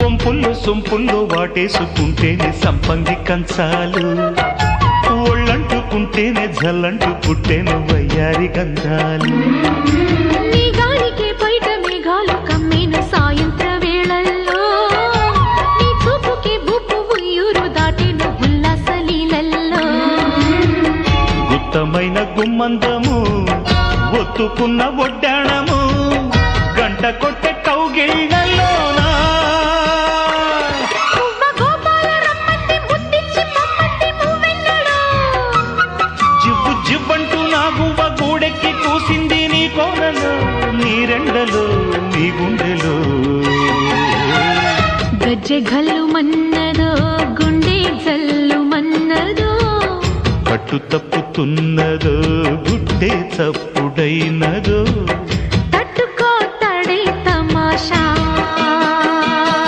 వంపుల్లో సొంపుల్లో వాటేసుకుంటేనే సంపంగి కంచాలు, ఒళ్ళంటుకుంటేనే జల్లంటు పుట్టేను వయ్యారి గంధాలు. నీ గాలికే బయట మేఘాలు కమ్మేను సాయంత్ర వేళల్లో, నీ చూపుకే బుప్పు ఉయ్యూరు దాటేను ఉల్లాస లీలల్లో. గుత్తమైన గుమ్మందము ఒత్తుకున్న ఒడ్డాణము గంట కొట్టే కౌగిళ్ళలోనా జివ్వు జివ్వంటూ నా గువ్వ గూడెక్కి కూసింది నీ కోనలో, నీ రెండలో నీ గుండెలో. గజ్జె గల్లు మన్నదో గుండె జల్లు మన్నదో, కట్టు తప్పుతున్నదో గుడ్డే చప్పుడైనదో.